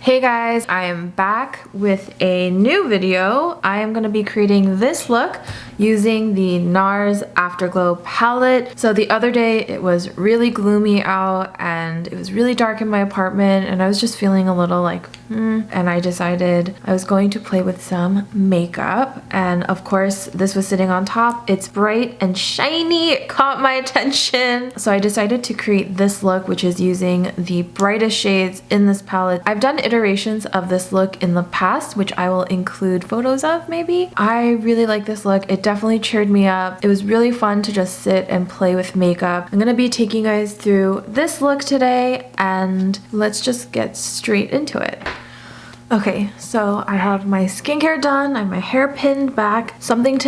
Hey guys, I am back with a new video. I am going to be creating this look using the NARS Afterglow palette. So the other day it was really gloomy out and it was really dark in my apartment and I was just feeling a little like and I decided I was going to play with some makeup, and of course this was sitting on top. It's bright and shiny. It caught my attention. So I decided to create this look, which is using the brightest shades in this palette. I've done iterations of this look in the past, which I will include photos of maybe. I really like this look. It definitely cheered me up. It was really fun to just sit and play with makeup. I'm gonna be taking you guys through this look today, and let's just get straight into it. Okay, so I have my skincare done, I have my hair pinned back. Some things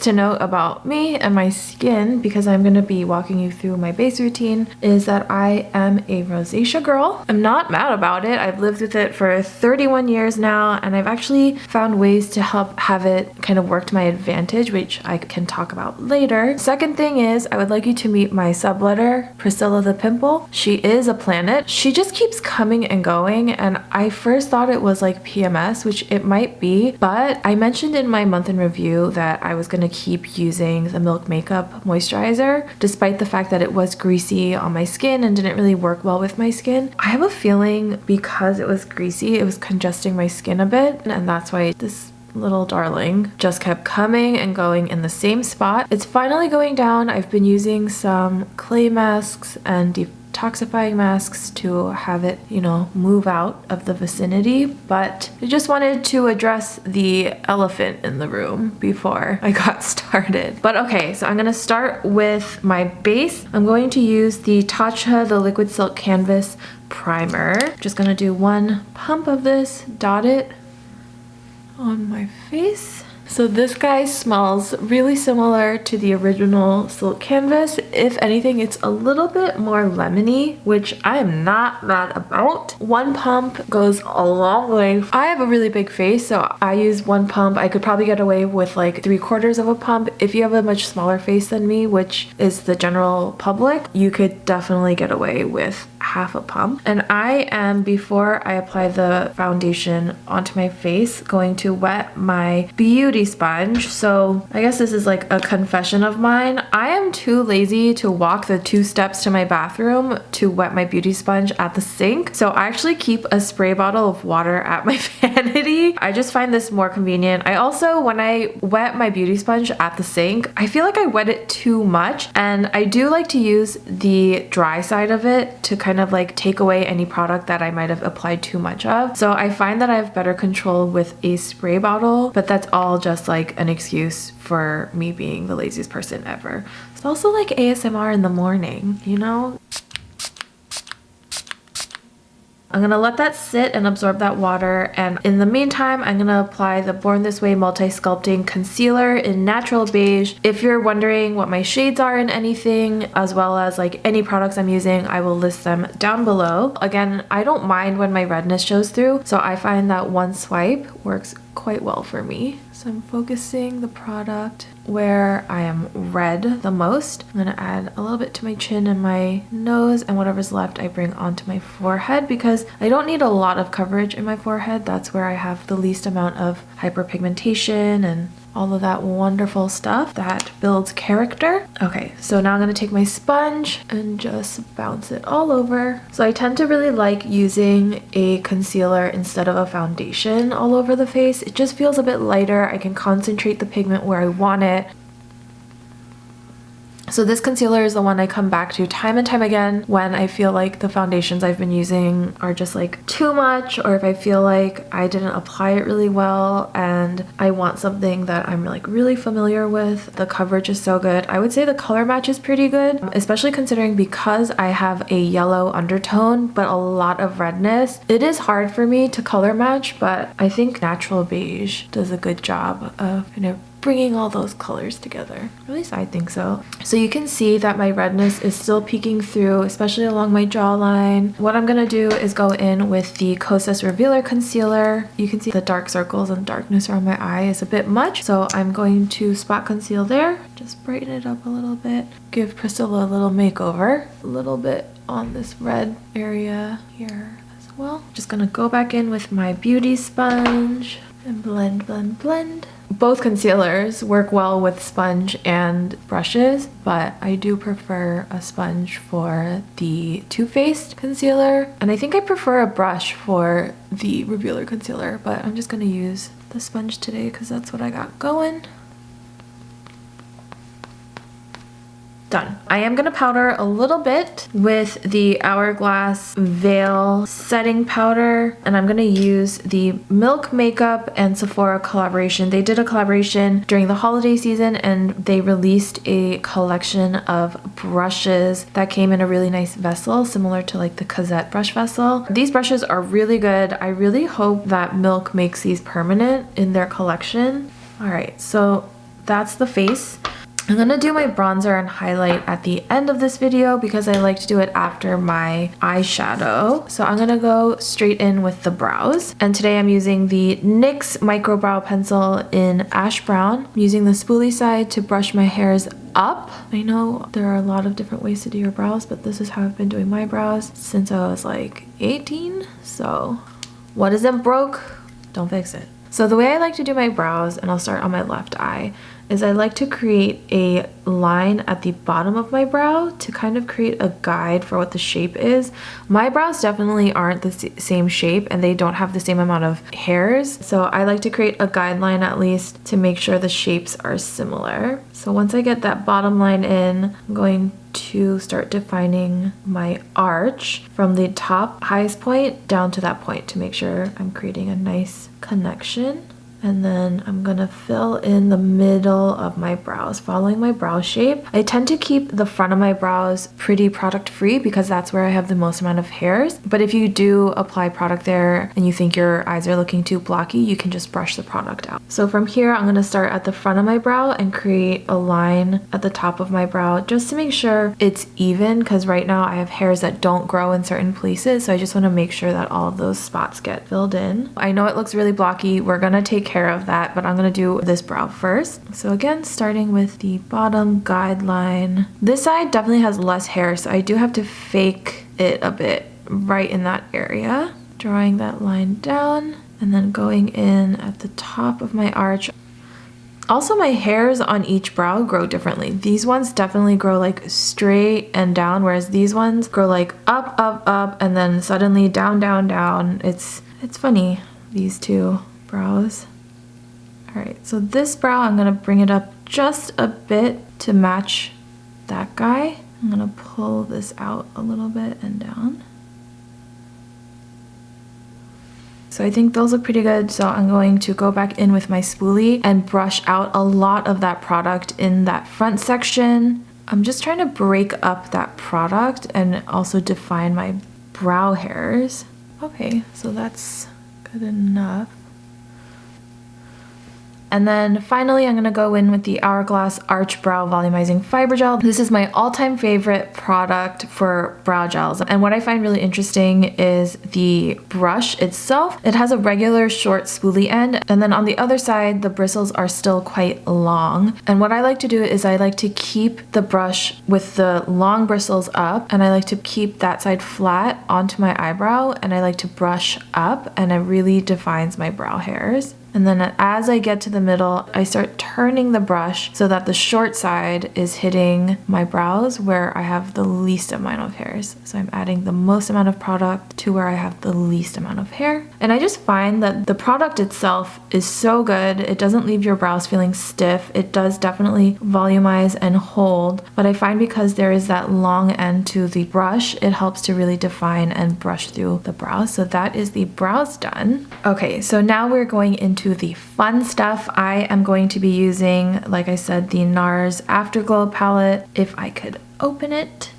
to note about me and my skin, because I'm going to be walking you through my base routine, is that I am a rosacea girl. I'm not mad about it. I've lived with it for 31 years now, and I've actually found ways to help have it kind of work to my advantage, which I can talk about later. Second thing is, I would like you to meet my subletter, Priscilla the Pimple. She is a planet. She just keeps coming and going, and I first thought it was like PMS, which it might be, but I mentioned in my month in review that I was going to keep using the Milk Makeup moisturizer despite the fact that it was greasy on my skin and didn't really work well with my skin. I have a feeling because it was greasy, it was congesting my skin a bit, and that's why this little darling just kept coming and going in the same spot. It's finally going down. I've been using some clay masks and detoxifying masks to have it, move out of the vicinity, but I just wanted to address the elephant in the room before I got started. But okay, so I'm gonna start with my base. I'm going to use the Tatcha, the Liquid Silk Canvas Primer. Just gonna do one pump of this, dot it on my face. So this guy smells really similar to the original silk canvas. If anything, it's a little bit more lemony, which I am not mad about. One pump goes a long way. I have a really big face, so I use one pump. I could probably get away with like 3/4 of a pump. If you have a much smaller face than me, which is the general public, you could definitely get away with half a pump. And I am, before I apply the foundation onto my face, going to wet my beauty sponge. So I guess this is like a confession of mine. I am too lazy to walk the 2 steps to my bathroom to wet my beauty sponge at the sink. So I actually keep a spray bottle of water at my vanity. I just find this more convenient. I also, when I wet my beauty sponge at the sink, I feel like I wet it too much, and I do like to use the dry side of it to kind of like take away any product that I might have applied too much of. So I find that I have better control with a spray bottle, but that's all just like an excuse for me being the laziest person ever. It's also like ASMR in the morning, I'm gonna let that sit and absorb that water, and in the meantime I'm gonna apply the Born This Way Multi-Sculpting Concealer in Natural Beige. If you're wondering what my shades are in anything, as well as like any products I'm using, I will list them down below. Again, I don't mind when my redness shows through, so I find that one swipe works quite well for me. So I'm focusing the product where I am red the most. I'm gonna add a little bit to my chin and my nose, and whatever's left I bring onto my forehead because I don't need a lot of coverage in my forehead. That's where I have the least amount of hyperpigmentation and all of that wonderful stuff that builds character. Okay, so now I'm gonna take my sponge and just bounce it all over. So I tend to really like using a concealer instead of a foundation all over the face. It just feels a bit lighter. I can concentrate the pigment where I want it. So this concealer is the one I come back to time and time again when I feel like the foundations I've been using are just like too much, or if I feel like I didn't apply it really well and I want something that I'm like really familiar with. The coverage is so good. I would say the color match is pretty good, especially considering because I have a yellow undertone but a lot of redness. It is hard for me to color match, but I think Natural Beige does a good job of bringing all those colors together. At least I think so. So you can see that my redness is still peeking through, especially along my jawline. What I'm gonna do is go in with the Kosas Revealer Concealer. You can see the dark circles and darkness around my eye is a bit much, so I'm going to spot conceal there. Just brighten it up a little bit. Give Priscilla a little makeover. A little bit on this red area here as well. Just gonna go back in with my beauty sponge and blend, blend, blend. Both concealers work well with sponge and brushes, but I do prefer a sponge for the Too Faced concealer. And I think I prefer a brush for the Revealer concealer, but I'm just gonna use the sponge today because that's what I got going. Done. I am gonna powder a little bit with the Hourglass Veil setting powder, and I'm gonna use the Milk Makeup and Sephora collaboration. They did a collaboration during the holiday season and they released a collection of brushes that came in a really nice vessel, similar to like the Kosas brush vessel. These brushes are really good. I really hope that Milk makes these permanent in their collection. All right, so that's the face. I'm gonna do my bronzer and highlight at the end of this video because I like to do it after my eyeshadow. So I'm gonna go straight in with the brows. And today I'm using the NYX Micro Brow Pencil in Ash Brown. I'm using the spoolie side to brush my hairs up. I know there are a lot of different ways to do your brows, but this is how I've been doing my brows since I was like 18. So what isn't broke, don't fix it. So the way I like to do my brows, and I'll start on my left eye, is I like to create a line at the bottom of my brow to kind of create a guide for what the shape is. My brows definitely aren't the same shape and they don't have the same amount of hairs. So I like to create a guideline at least to make sure the shapes are similar. So once I get that bottom line in, I'm going to start defining my arch from the top highest point down to that point to make sure I'm creating a nice connection. And then I'm gonna fill in the middle of my brows, following my brow shape. I tend to keep the front of my brows pretty product free because that's where I have the most amount of hairs. But if you do apply product there and you think your eyes are looking too blocky, you can just brush the product out. So from here, I'm gonna start at the front of my brow and create a line at the top of my brow just to make sure it's even, because right now I have hairs that don't grow in certain places. So I just wanna make sure that all of those spots get filled in. I know it looks really blocky. We're gonna take care of that, but I'm gonna do this brow first. So again, starting with the bottom guideline. This side definitely has less hair, so I do have to fake it a bit right in that area. Drawing that line down and then going in at the top of my arch. Also, my hairs on each brow grow differently. These ones definitely grow like straight and down, whereas these ones grow like up, up, up, and then suddenly down, down, down. It's funny, these two brows. All right, so this brow, I'm gonna bring it up just a bit to match that guy. I'm gonna pull this out a little bit and down. So I think those look pretty good. So I'm going to go back in with my spoolie and brush out a lot of that product in that front section. I'm just trying to break up that product and also define my brow hairs. Okay, so that's good enough. And then finally, I'm gonna go in with the Hourglass Arch Brow Volumizing Fiber Gel. This is my all-time favorite product for brow gels. And what I find really interesting is the brush itself. It has a regular short spoolie end, and then on the other side, the bristles are still quite long. And what I like to do is I like to keep the brush with the long bristles up, and I like to keep that side flat onto my eyebrow, and I like to brush up, and it really defines my brow hairs. And then as I get to the middle, I start turning the brush so that the short side is hitting my brows where I have the least amount of hairs. So I'm adding the most amount of product to where I have the least amount of hair. And I just find that the product itself is so good. It doesn't leave your brows feeling stiff. It does definitely volumize and hold. But I find because there is that long end to the brush, it helps to really define and brush through the brows. So that is the brows done. Okay, so now we're going into the fun stuff. I am going to be using, like I said, the NARS Afterglow palette. If I could open it.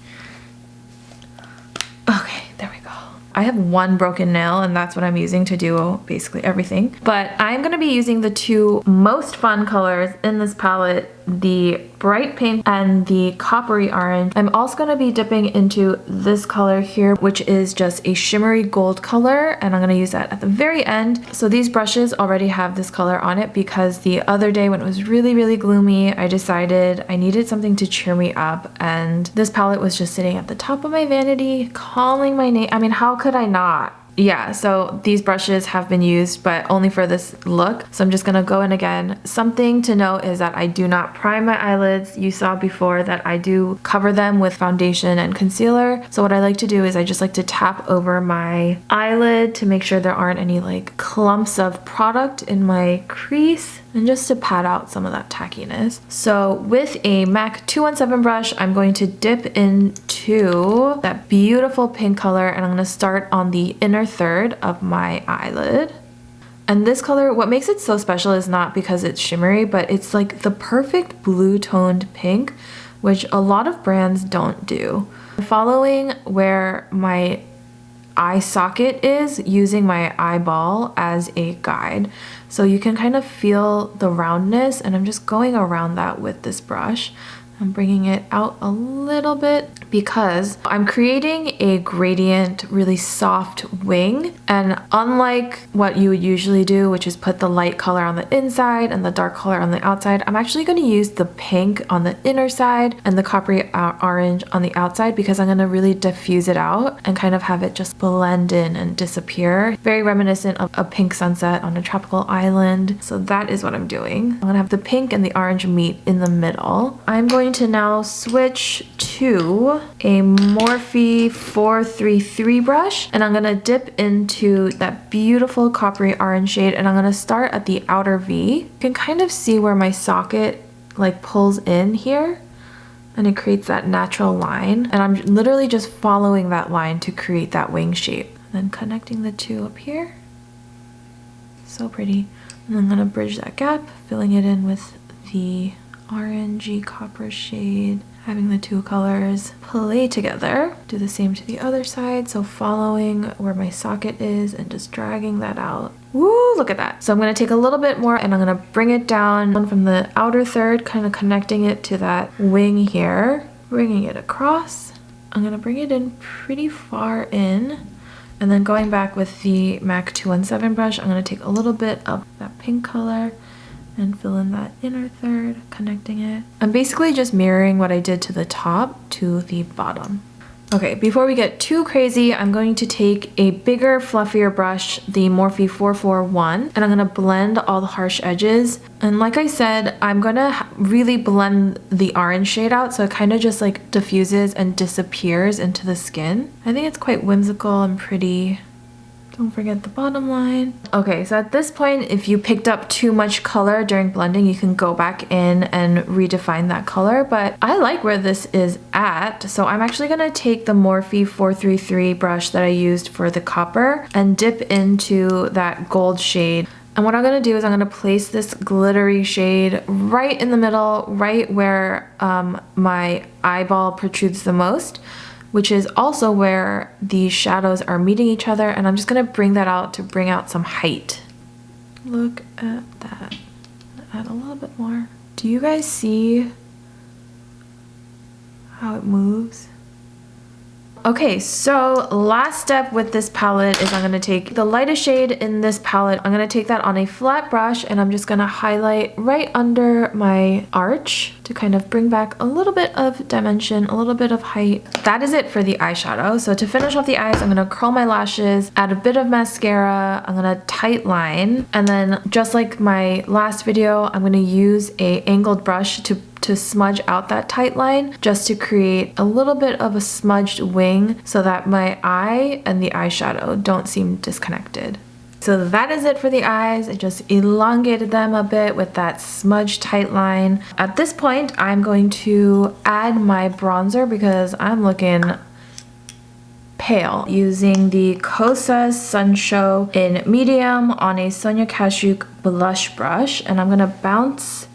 Okay, there we go. I have one broken nail and that's what I'm using to do basically everything. But I'm gonna be using the two most fun colors in this palette, the bright pink and the coppery orange. I'm also gonna be dipping into this color here, which is just a shimmery gold color, and I'm gonna use that at the very end. So these brushes already have this color on it because the other day when it was really, really gloomy, I decided I needed something to cheer me up, and this palette was just sitting at the top of my vanity, calling my name. I mean, how could I not? yeah, so these brushes have been used, but only for this look. So I'm just gonna go in again. Something to note is that I do not prime my eyelids. You saw before that I do cover them with foundation and concealer. So what I like to do is I just like to tap over my eyelid to make sure there aren't any like clumps of product in my crease, and just to pat out some of that tackiness. So with a MAC 217 brush, I'm going to dip into that beautiful pink color, and I'm gonna start on the inner third of my eyelid. And this color, what makes it so special is not because it's shimmery, but it's like the perfect blue toned pink, which a lot of brands don't do. Following where my eye socket is, using my eyeball as a guide. So you can kind of feel the roundness, and I'm just going around that with this brush. I'm bringing it out a little bit because I'm creating a gradient, really soft wing. And unlike what you would usually do, which is put the light color on the inside and the dark color on the outside, I'm actually going to use the pink on the inner side and the coppery orange on the outside, because I'm going to really diffuse it out and kind of have it just blend in and disappear. Very reminiscent of a pink sunset on a tropical island. So that is what I'm doing. I'm going to have the pink and the orange meet in the middle. I'm going to now switch to a Morphe 433 brush, and I'm gonna dip into that beautiful coppery orange shade, and I'm gonna start at the outer V. You can kind of see where my socket like pulls in here, and it creates that natural line, and I'm literally just following that line to create that wing shape. And then connecting the two up here. So pretty. And I'm gonna bridge that gap, filling it in with the orangey copper shade, having the two colors play together. Do the same to the other side, so following where my socket is and just dragging that out. Woo, look at that. So I'm going to take a little bit more, and I'm going to bring it down from the outer third, kind of connecting it to that wing here, bringing it across. I'm going to bring it in pretty far in, and then going back with the MAC 217 brush, I'm going to take a little bit of that pink color and fill in that inner third, connecting it. I'm basically just mirroring what I did to the top to the bottom. Okay, before we get too crazy, I'm going to take a bigger, fluffier brush, the Morphe 441, and I'm gonna blend all the harsh edges. And like I said, I'm gonna really blend the orange shade out, so it kind of just like diffuses and disappears into the skin. I think it's quite whimsical and pretty. Don't forget the bottom line. Okay, so at this point, if you picked up too much color during blending, you can go back in and redefine that color, but I like where this is at. So I'm actually gonna take the Morphe 433 brush that I used for the copper and dip into that gold shade. And what I'm gonna do is I'm gonna place this glittery shade right in the middle, right where my eyeball protrudes the most, which is also where the shadows are meeting each other, and I'm just gonna bring that out to bring out some height. Look at that. Add a little bit more. Do you guys see how it moves? Okay, so last step with this palette is I'm gonna take the lightest shade in this palette. I'm gonna take that on a flat brush, and I'm just gonna highlight right under my arch to kind of bring back a little bit of dimension, a little bit of height. That is it for the eyeshadow. So to finish off the eyes, I'm gonna curl my lashes, add a bit of mascara, I'm gonna tight line, and then just like my last video, I'm gonna use a angled brush to smudge out that tight line, just to create a little bit of a smudged wing so that my eye and the eyeshadow don't seem disconnected. So that is it for the eyes. I just elongated them a bit with that smudged tight line. At this point, I'm going to add my bronzer because I'm looking pale, using the Kosas Sun Show in medium on a monicahjoo blush brush, and I'm gonna bounce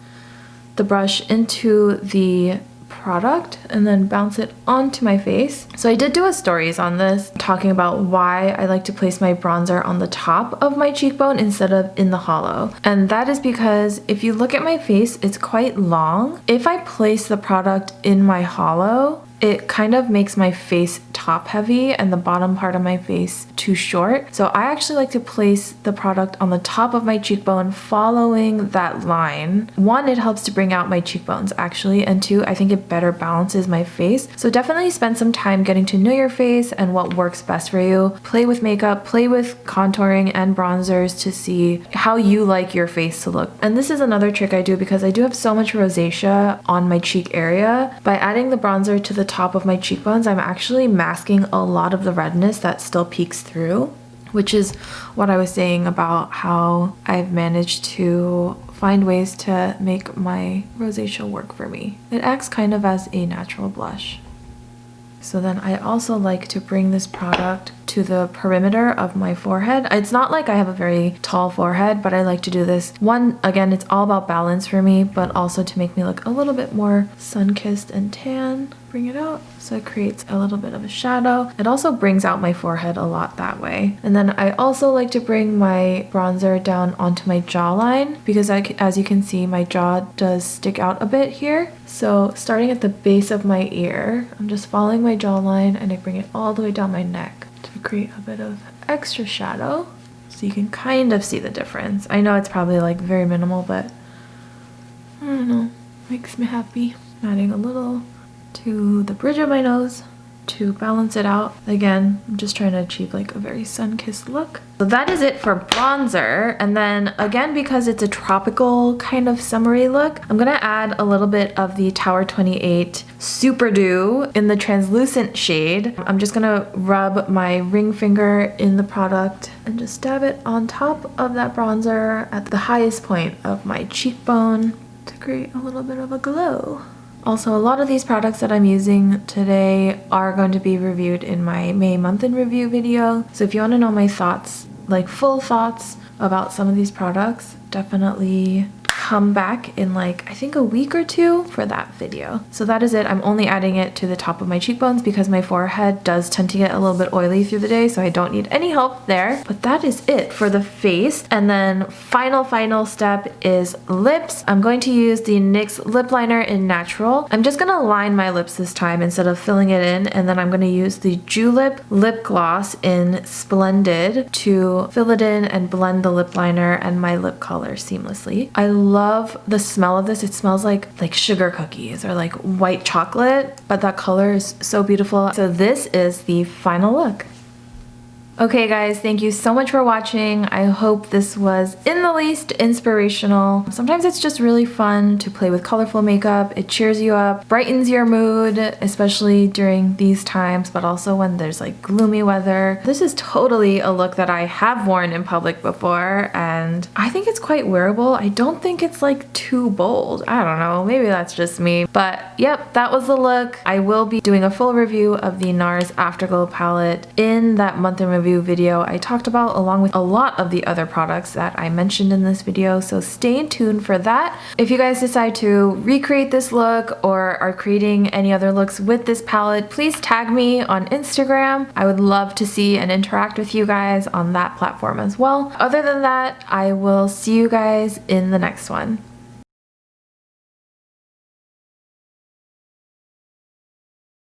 the brush into the product and then bounce it onto my face. So I did do a stories on this talking about why I like to place my bronzer on the top of my cheekbone instead of in the hollow. And that is because if you look at my face, it's quite long. If I place the product in my hollow, it kind of makes my face top heavy and the bottom part of my face too short. So I actually like to place the product on the top of my cheekbone following that line. One, it helps to bring out my cheekbones actually, and two, I think it better balances my face. So definitely spend some time getting to know your face and what works best for you. Play with makeup, play with contouring and bronzers to see how you like your face to look. And this is another trick I do because I do have so much rosacea on my cheek area. By adding the bronzer to the top of my cheekbones, I'm actually masking a lot of the redness that still peeks through, which is what I was saying about how I've managed to find ways to make my rosacea work for me. It acts kind of as a natural blush. So then I also like to bring this product to the perimeter of my forehead. It's not like I have a very tall forehead, but I like to do this. One, again, it's all about balance for me, but also to make me look a little bit more sun-kissed and tan. Bring it out so it creates a little bit of a shadow. It also brings out my forehead a lot that way. And then I also like to bring my bronzer down onto my jawline because as you can see, my jaw does stick out a bit here. So starting at the base of my ear, I'm just following my jawline and I bring it all the way down my neck to create a bit of extra shadow so you can kind of see the difference. I know it's probably like very minimal, but I don't know, makes me happy. I'm adding a little to the bridge of my nose to balance it out. Again, I'm just trying to achieve like a very sun-kissed look. So that is it for bronzer. And then again, because it's a tropical kind of summery look, I'm gonna add a little bit of the Tower 28 Super Dew in the translucent shade. I'm just gonna rub my ring finger in the product and just dab it on top of that bronzer at the highest point of my cheekbone to create a little bit of a glow. Also, a lot of these products that I'm using today are going to be reviewed in my May month in review video. So if you want to know my thoughts, like full thoughts about some of these products, definitely come back in like I think a week or two for that video. So that is it. I'm only adding it to the top of my cheekbones because my forehead does tend to get a little bit oily through the day, so I don't need any help there. But that is it for the face. And then final step is lips. I'm going to use the NYX lip liner in Natural. I'm just gonna line my lips this time instead of filling it in, and then I'm gonna use the Julep lip gloss in Splendid to fill it in and blend the lip liner and my lip color seamlessly. I love the smell of this. It smells like sugar cookies or like white chocolate, but that color is so beautiful. So this is the final look. Okay guys, thank you so much for watching. I hope this was in the least inspirational. Sometimes it's just really fun to play with colorful makeup. It cheers you up, brightens your mood, especially during these times, but also when there's like gloomy weather. This is totally a look that I have worn in public before, and I think it's quite wearable. I don't think it's like too bold. I don't know, maybe that's just me. But yep, that was the look. I will be doing a full review of the NARS Afterglow palette in that month in review video I talked about, along with a lot of the other products that I mentioned in this video, so stay tuned for that. If you guys decide to recreate this look or are creating any other looks with this palette, please tag me on Instagram. I would love to see and interact with you guys on that platform as well. Other than that, I will see you guys in the next one.